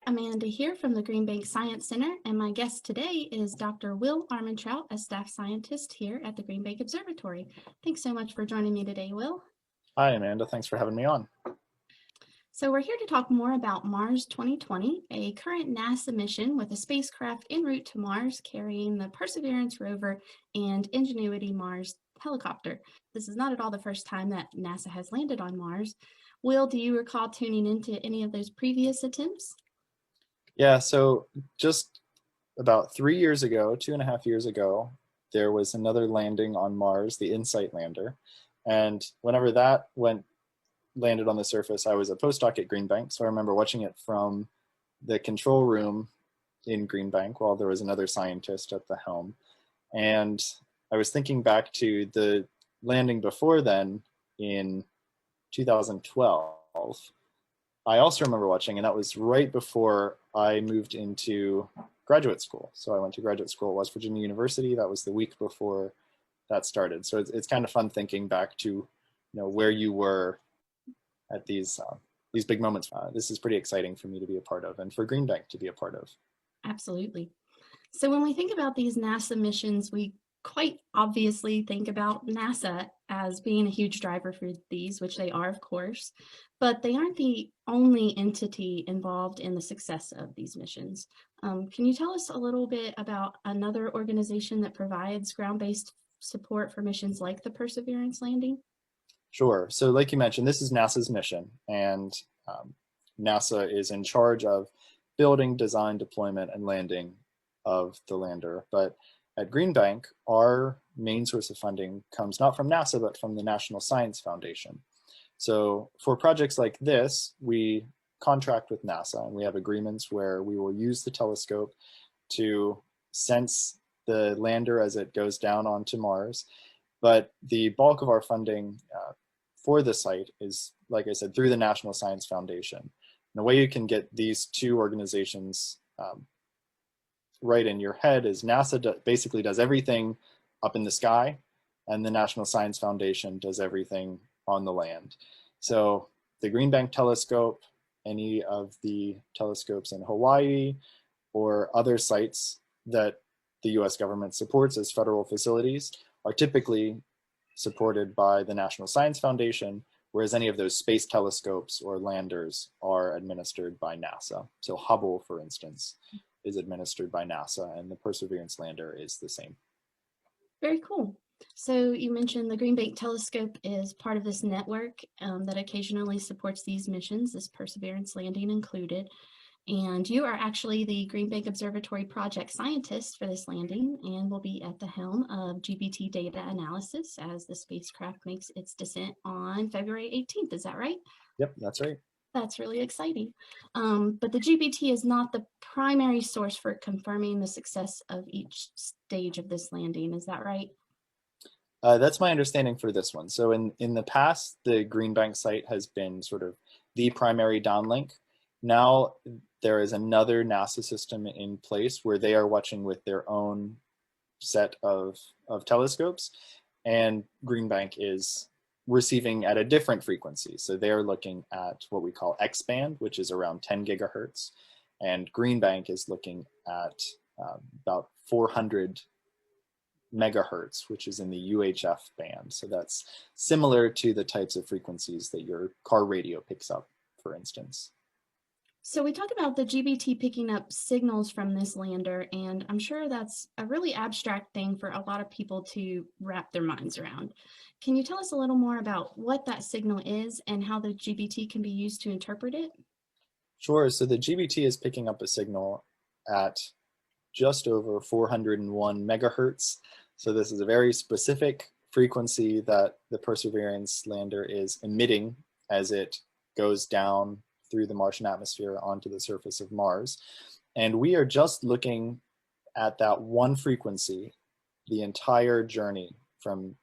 Amanda here from the Green Bank Science Center, and my guest today is Dr. Will Armentrout, a staff scientist here at the Green Bank Observatory. Thanks so much for joining me today, Will. Hi, Amanda. Thanks for having me on. So we're here to talk more about Mars 2020, a current NASA mission with a spacecraft en route to Mars carrying the Perseverance rover and Ingenuity Mars helicopter. This is not at all the first time that NASA has landed on Mars. Will, do you recall tuning into any of those previous attempts? Yeah, so just about 3 years ago, 2.5 years ago, there was another landing on Mars, the InSight lander. And whenever that landed on the surface, I was a postdoc at Green Bank. So I remember watching it from the control room in Green Bank while there was another scientist at the helm. And I was thinking back to the landing before then in 2012. I also remember watching, and that was right before I moved into graduate school. So I went to graduate school at West Virginia University. That was the week before that started. So it's kind of fun thinking back to where you were at these big moments. This is pretty exciting for me to be a part of, and for Green Bank to be a part of. Absolutely. So when we think about these NASA missions, we quite obviously think about NASA as being a huge driver for these, which they are, of course, but they aren't the only entity involved in the success of these missions. Can you tell us a little bit about another organization that provides ground-based support for missions like the Perseverance landing? Sure. So like you mentioned, this is NASA's mission, and NASA is in charge of building, design, deployment, and landing of the lander. But at Green Bank, our main source of funding comes not from NASA, but from the National Science Foundation. So for projects like this, we contract with NASA, and we have agreements where we will use the telescope to sense the lander as it goes down onto Mars. But the bulk of our funding for the site is, like I said, through the National Science Foundation. And the way you can get these two organizations right in your head is NASA basically does everything up in the sky, and the National Science Foundation does everything on the land. So the Green Bank telescope, any of the telescopes in Hawaii, or other sites that the US government supports as federal facilities are typically supported by the National Science Foundation, whereas any of those space telescopes or landers are administered by NASA. So Hubble, for instance, is administered by NASA, and the Perseverance lander is the same. Very cool. So you mentioned the Green Bank Telescope is part of this network that occasionally supports these missions, this Perseverance landing included. And you are actually the Green Bank Observatory project scientist for this landing and will be at the helm of GBT data analysis as the spacecraft makes its descent on February 18th. Is that right? Yep, that's right. That's really exciting. But the GBT is not the primary source for confirming the success of each stage of this landing. Is that right? That's my understanding for this one. So in the past, the Green Bank site has been sort of the primary downlink. Now there is another NASA system in place where they are watching with their own set of telescopes, and Green Bank is receiving at a different frequency. So they are looking at what we call X band, which is around 10 gigahertz, and Green Bank is looking at about 400 megahertz, which is in the UHF band. So that's similar to the types of frequencies that your car radio picks up, for instance. So we talk about the GBT picking up signals from this lander, and I'm sure that's a really abstract thing for a lot of people to wrap their minds around. Can you tell us a little more about what that signal is and how the GBT can be used to interpret it? Sure. So the GBT is picking up a signal at just over 401 megahertz. So this is a very specific frequency that the Perseverance lander is emitting as it goes down through the Martian atmosphere onto the surface of Mars. And we are just looking at that one frequency the entire journey from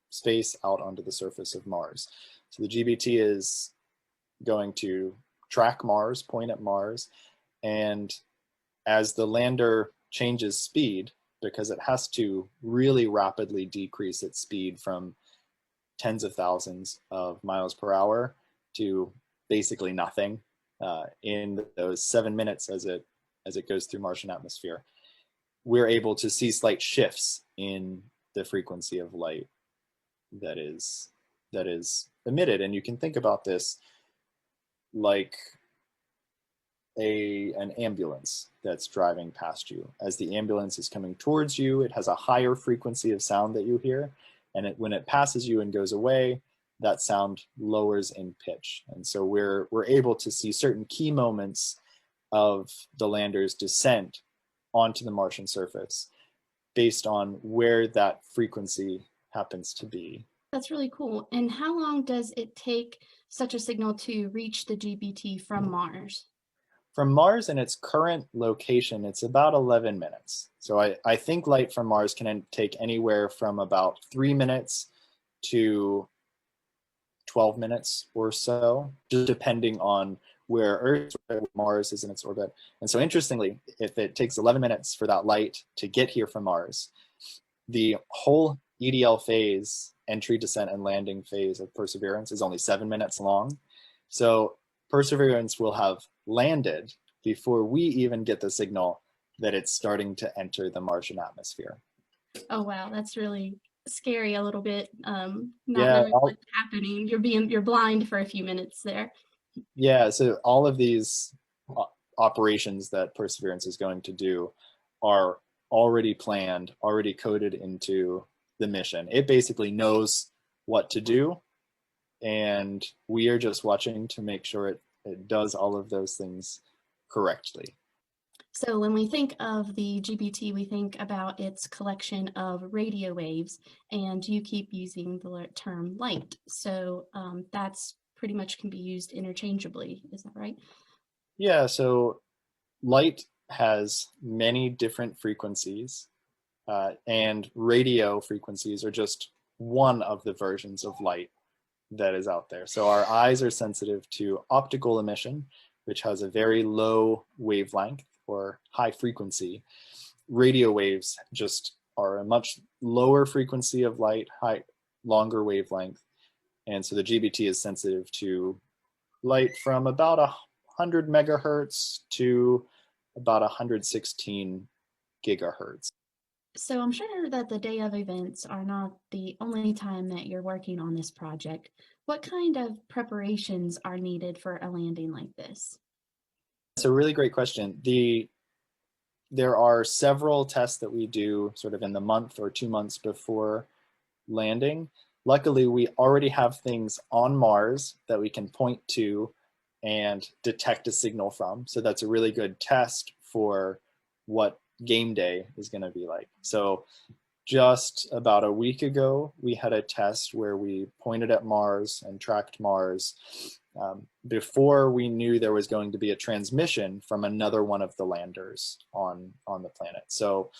space out onto the surface of Mars. So the GBT is going to track Mars, point at Mars, and as the lander changes speed, because it has to really rapidly decrease its speed from tens of thousands of miles per hour to basically nothing in those 7 minutes as it goes through Martian atmosphere, we're able to see slight shifts in the frequency of light that is emitted. And you can think about this like an ambulance that's driving past you. As the ambulance is coming towards you, it has a higher frequency of sound that you hear, and when it passes you and goes away, that sound lowers in pitch. And so we're able to see certain key moments of the lander's descent onto the Martian surface based on where that frequency happens to be. That's really cool. And how long does it take such a signal to reach the GBT from Mars? From Mars in its current location, it's about 11 minutes. So I think light from Mars can take anywhere from about 3 minutes to 12 minutes or so, just depending on where Mars is in its orbit. And so interestingly, if it takes 11 minutes for that light to get here from Mars, the whole EDL phase, entry, descent, and landing phase of Perseverance is only 7 minutes long. So Perseverance will have landed before we even get the signal that it's starting to enter the Martian atmosphere. Oh, wow. That's really scary a little bit. Not Yeah, knowing what's happening. You're blind for a few minutes there. Yeah, so all of these operations that Perseverance is going to do are already planned, already coded into the mission. It basically knows what to do, and we are just watching to make sure it does all of those things correctly. So when we think of the GBT, we think about its collection of radio waves, and you keep using the term light. So that's pretty much can be used interchangeably. Is that right? Yeah, so light has many different frequencies, and radio frequencies are just one of the versions of light that is out there. So our eyes are sensitive to optical emission, which has a very low wavelength or high frequency. Radio waves just are a much lower frequency of light, longer wavelength. And so the GBT is sensitive to light from about 100 megahertz to about 116 gigahertz. So I'm sure that the day of events are not the only time that you're working on this project. What kind of preparations are needed for a landing like this? It's a really great question. There are several tests that we do sort of in the month or 2 months before landing. Luckily, we already have things on Mars that we can point to and detect a signal from. So that's a really good test for what game day is going to be like. So just about a week ago, we had a test where we pointed at Mars and tracked Mars before we knew there was going to be a transmission from another one of the landers on the planet. So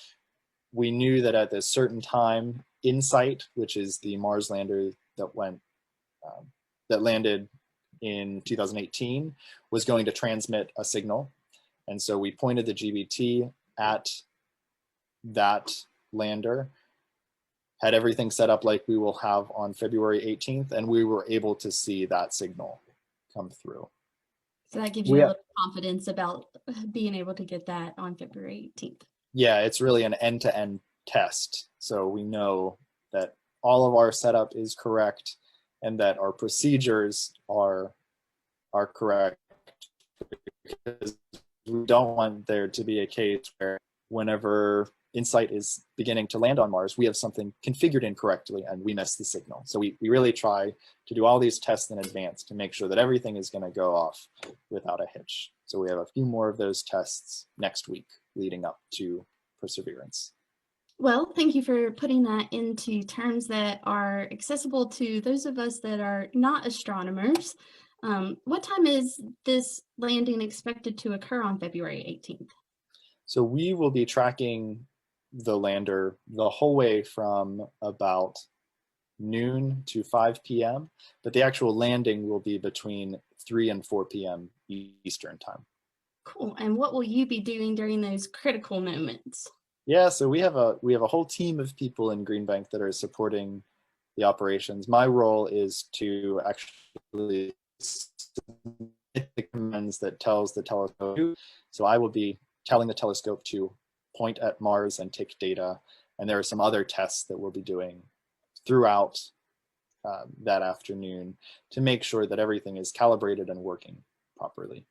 we knew that at a certain time, InSight, which is the Mars lander that landed in 2018, was going to transmit a signal. And so we pointed the GBT at that lander, had everything set up like we will have on February 18th, and we were able to see that signal come through. So that gives you a little confidence about being able to get that on February 18th. Yeah, it's really an end-to-end test. So we know that all of our setup is correct and that our procedures are correct, because we don't want there to be a case where whenever InSight is beginning to land on Mars, we have something configured incorrectly and we miss the signal. So we really try to do all these tests in advance to make sure that everything is going to go off without a hitch. So we have a few more of those tests next week leading up to Perseverance. Well, thank you for putting that into terms that are accessible to those of us that are not astronomers. What time is this landing expected to occur on February 18th? So we will be tracking the lander the whole way from about noon to 5 p.m., but the actual landing will be between 3 and 4 p.m. Eastern time. Cool. And what will you be doing during those critical moments? Yeah, so we have a whole team of people in Green Bank that are supporting the operations. My role is to actually submit the lens that tells the telescope. So I will be telling the telescope to point at Mars and take data. And there are some other tests that we'll be doing throughout that afternoon to make sure that everything is calibrated and working properly.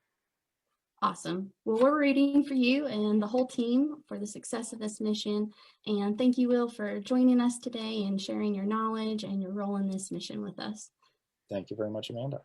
Awesome. Well, we're rooting for you and the whole team for the success of this mission. And thank you, Will, for joining us today and sharing your knowledge and your role in this mission with us. Thank you very much, Amanda.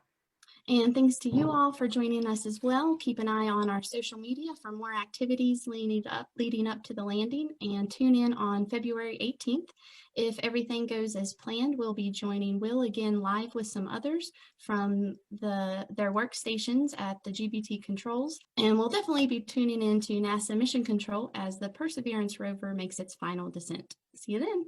And thanks to you all for joining us as well. Keep an eye on our social media for more activities leading up to the landing, and tune in on February 18th. If everything goes as planned, we'll be joining Will again live with some others from their workstations at the GBT controls. And we'll definitely be tuning in to NASA Mission Control as the Perseverance rover makes its final descent. See you then.